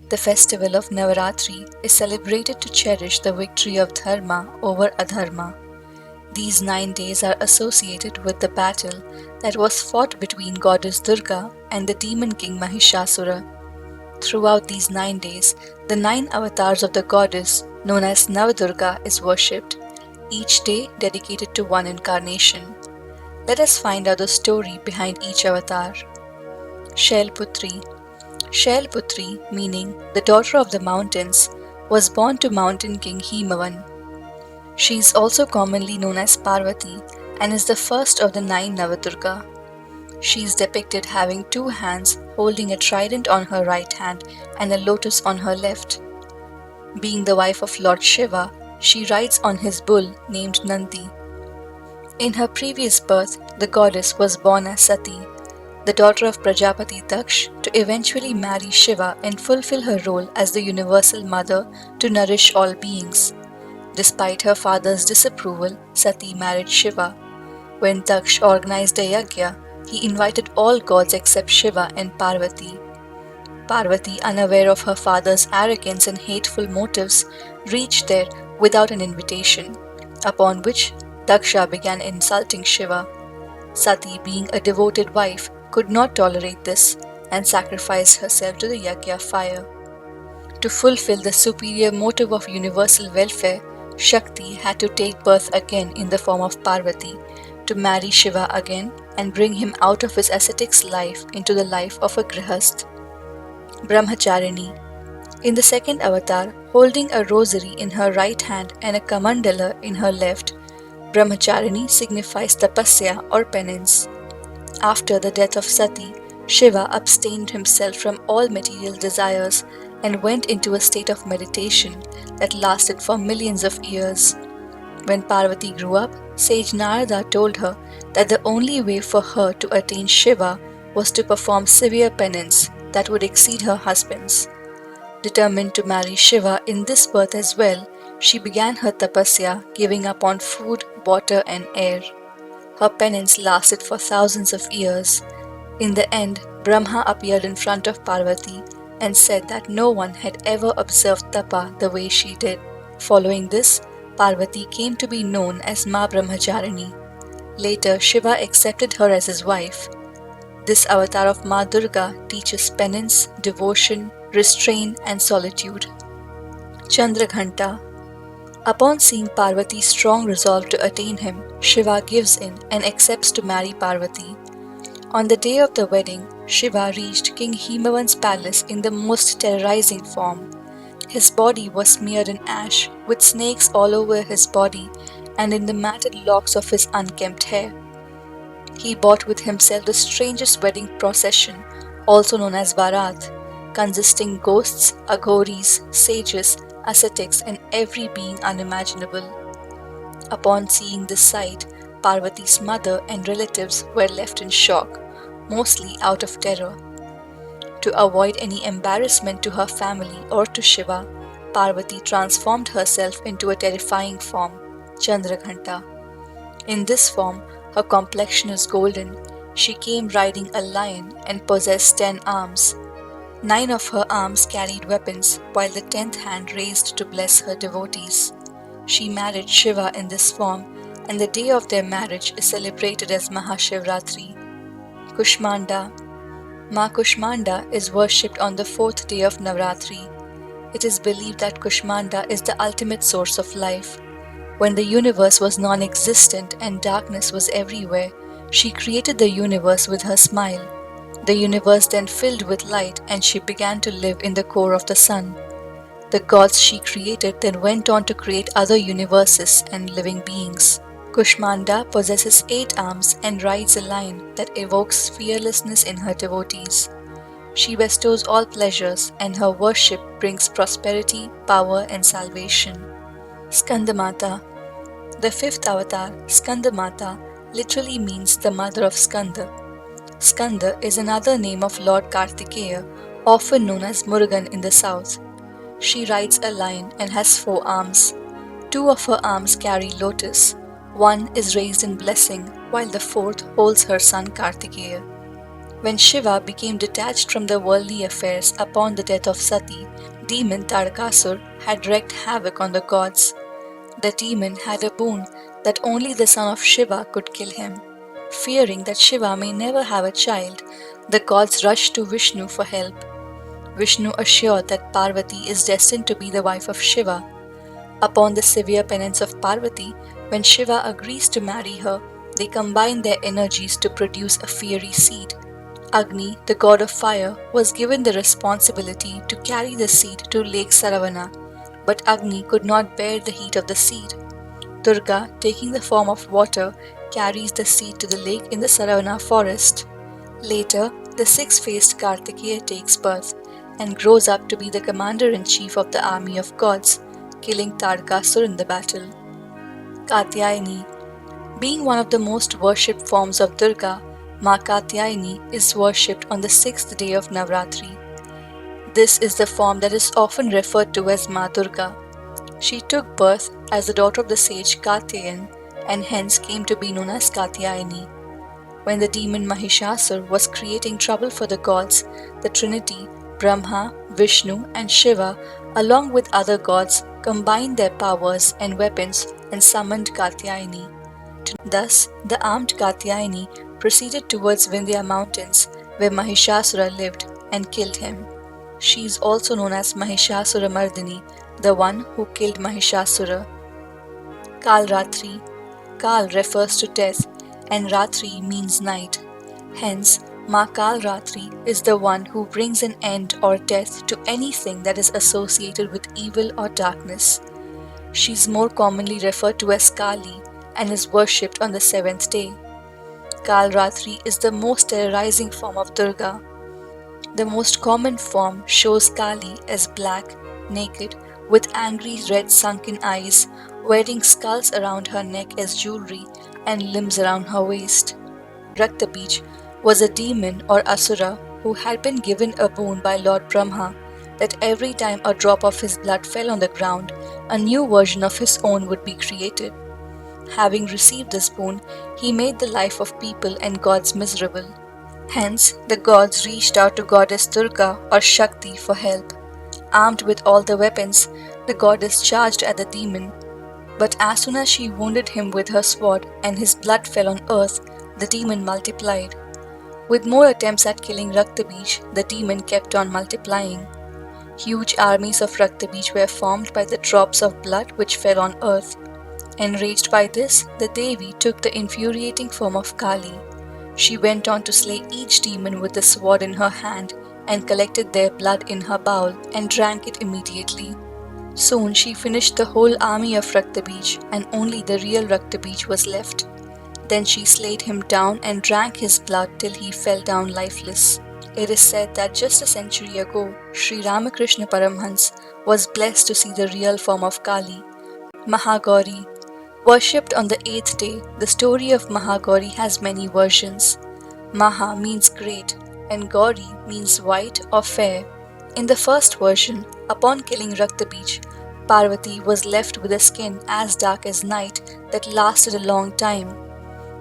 The festival of Navaratri is celebrated to cherish the victory of Dharma over Adharma. These 9 days are associated with the battle that was fought between goddess Durga and the demon king Mahishasura. Throughout these 9 days, the 9 avatars of the goddess, known as Navadurga, is worshipped, each day dedicated to one incarnation. Let us find out the story behind each avatar. Shailputri. Shailputri, meaning the daughter of the mountains, was born to mountain king Himavan. She is also commonly known as Parvati and is the first of the 9 Navadurga. She is depicted having 2 hands holding a trident on her right hand and a lotus on her left. Being the wife of Lord Shiva, she rides on his bull named Nandi. In her previous birth, the goddess was born as Sati, the daughter of Prajapati Daksh, to eventually marry Shiva and fulfill her role as the universal mother to nourish all beings. Despite her father's disapproval, Sati married Shiva. When Daksh organized a yajna, he invited all gods except Shiva and Parvati. Parvati, unaware of her father's arrogance and hateful motives, reached there without an invitation, upon which Daksha began insulting Shiva. Sati, being a devoted wife, could not tolerate this and sacrificed herself to the yajna fire. To fulfill the superior motive of universal welfare, Shakti had to take birth again in the form of Parvati, to marry Shiva again and bring him out of his ascetic's life into the life of a grihast. Brahmacharini. In the second avatar, holding a rosary in her right hand and a kamandala in her left, Brahmacharini signifies tapasya or penance. After the death of Sati, Shiva abstained himself from all material desires and went into a state of meditation that lasted for millions of years. When Parvati grew up, sage Narada told her that the only way for her to attain Shiva was to perform severe penance that would exceed her husband's. Determined to marry Shiva in this birth as well, she began her tapasya, giving up on food, water and air. Her penance lasted for thousands of years. In the end, Brahma appeared in front of Parvati and said that no one had ever observed tapa the way she did. Following this, Parvati came to be known as Ma Brahmacharini. Later, Shiva accepted her as his wife. This avatar of Ma Durga teaches penance, devotion, restraint and solitude. Chandraghanta. Upon seeing Parvati's strong resolve to attain him, Shiva gives in and accepts to marry Parvati. On the day of the wedding, Shiva reached King Himavan's palace in the most terrorizing form. His body was smeared in ash, with snakes all over his body and in the matted locks of his unkempt hair. He brought with himself the strangest wedding procession, also known as Barat, consisting ghosts, aghoris, sages, ascetics and every being unimaginable. Upon seeing this sight, Parvati's mother and relatives were left in shock, mostly out of terror. To avoid any embarrassment to her family or to Shiva, Parvati transformed herself into a terrifying form, Chandraghanta. In this form, her complexion is golden. She came riding a lion and possessed 10 arms. 9 of her arms carried weapons, while the 10th hand raised to bless her devotees. She married Shiva in this form, and the day of their marriage is celebrated as Mahashivratri. Kushmanda. Ma Kushmanda is worshipped on the 4th day of Navratri. It is believed that Kushmanda is the ultimate source of life. When the universe was non-existent and darkness was everywhere, she created the universe with her smile. The universe then filled with light and she began to live in the core of the sun. The gods she created then went on to create other universes and living beings. Kushmanda possesses 8 arms and rides a lion that evokes fearlessness in her devotees. She bestows all pleasures and her worship brings prosperity, power and salvation. Skandamata. The 5th avatar, Skandamata, literally means the mother of Skanda. Skanda is another name of Lord Kartikeya, often known as Murugan in the south. She rides a lion and has 4 arms. 2 of her arms carry lotus. 1 is raised in blessing, while the 4th holds her son Kartikeya. When Shiva became detached from the worldly affairs upon the death of Sati, demon Tadakasur had wreaked havoc on the gods. The demon had a boon that only the son of Shiva could kill him. Fearing that Shiva may never have a child, the gods rushed to Vishnu for help. Vishnu assured that Parvati is destined to be the wife of Shiva. Upon the severe penance of Parvati, when Shiva agrees to marry her, they combine their energies to produce a fiery seed. Agni, the god of fire, was given the responsibility to carry the seed to Lake Saravana, but Agni could not bear the heat of the seed. Dhurga, taking the form of water, carries the seed to the lake in the Saravana forest. Later, the six-faced Kartikeya takes birth and grows up to be the commander-in-chief of the army of gods, killing Tadakasur in the battle. Katyayani. Being one of the most worshipped forms of Durga, Ma Katyayani is worshipped on the sixth day of Navratri. This is the form that is often referred to as Ma Durga. She took birth as the daughter of the sage Katyayan and hence came to be known as Katyayani. When the demon Mahishasur was creating trouble for the gods, the trinity Brahma, Vishnu and Shiva along with other gods combined their powers and weapons and summoned Katyayani. Thus, the armed Katyayani proceeded towards Vindhya mountains where Mahishasura lived and killed him. She is also known as Mahishasura Mardini, the one who killed Mahishasura. Kalratri. Kal refers to death and Ratri means night. Hence, Ma Kalratri is the one who brings an end or death to anything that is associated with evil or darkness. She is more commonly referred to as Kali and is worshipped on the seventh day. Kalratri is the most terrorizing form of Durga. The most common form shows Kali as black, naked, with angry red sunken eyes, wearing skulls around her neck as jewelry and limbs around her waist. Raktabij was a demon or asura who had been given a boon by Lord Brahma that every time a drop of his blood fell on the ground, a new version of his own would be created. Having received this boon, he made the life of people and gods miserable. Hence, the gods reached out to goddess Durga or Shakti for help. Armed with all the weapons, the goddess charged at the demon. But as soon as she wounded him with her sword and his blood fell on earth, the demon multiplied. With more attempts at killing Raktabij, the demon kept on multiplying. Huge armies of Raktabij were formed by the drops of blood which fell on earth. Enraged by this, the Devi took the infuriating form of Kali. She went on to slay each demon with a sword in her hand and collected their blood in her bowl and drank it immediately. Soon she finished the whole army of Raktabij and only the real Raktabij was left. Then she slayed him down and drank his blood till he fell down lifeless. It is said that just a century ago, Sri Ramakrishna Paramhans was blessed to see the real form of Kali, Mahagauri. Worshipped on the eighth day, the story of Mahagauri has many versions. Maha means great and Gauri means white or fair. In the first version, upon killing Raktabij, Parvati was left with a skin as dark as night that lasted a long time.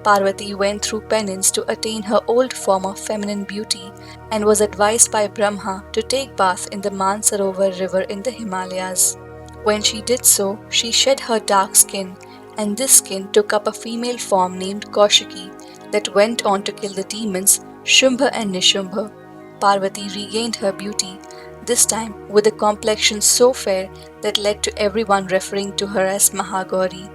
Parvati went through penance to attain her old form of feminine beauty and was advised by Brahma to take bath in the Mansarovar river in the Himalayas. When she did so, she shed her dark skin, and this skin took up a female form named Kaushiki that went on to kill the demons Shumbha and Nishumbha. Parvati regained her beauty, this time with a complexion so fair that led to everyone referring to her as Mahagauri.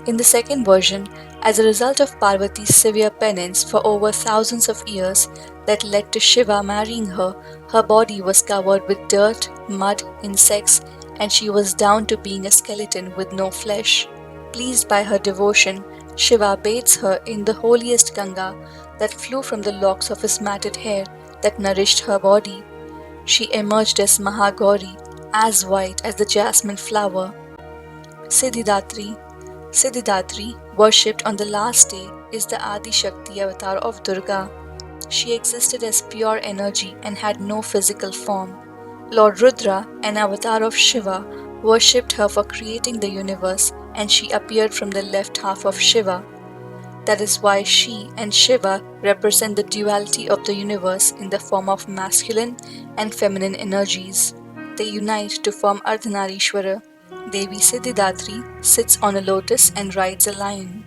In the second version, as a result of Parvati's severe penance for over thousands of years that led to Shiva marrying her, her body was covered with dirt, mud, insects, and she was down to being a skeleton with no flesh. Pleased by her devotion, Shiva bathes her in the holiest Ganga that flew from the locks of his matted hair that nourished her body. She emerged as Mahagauri, as white as the jasmine flower. Siddhidatri. Siddhidatri, worshipped on the last day, is the Adi Shakti avatar of Durga. She existed as pure energy and had no physical form. Lord Rudra, an avatar of Shiva, worshipped her for creating the universe, and she appeared from the left half of Shiva. That is why she and Shiva represent the duality of the universe in the form of masculine and feminine energies. They unite to form Ardhanarishwara. Devi Siddhidatri sits on a lotus and rides a lion.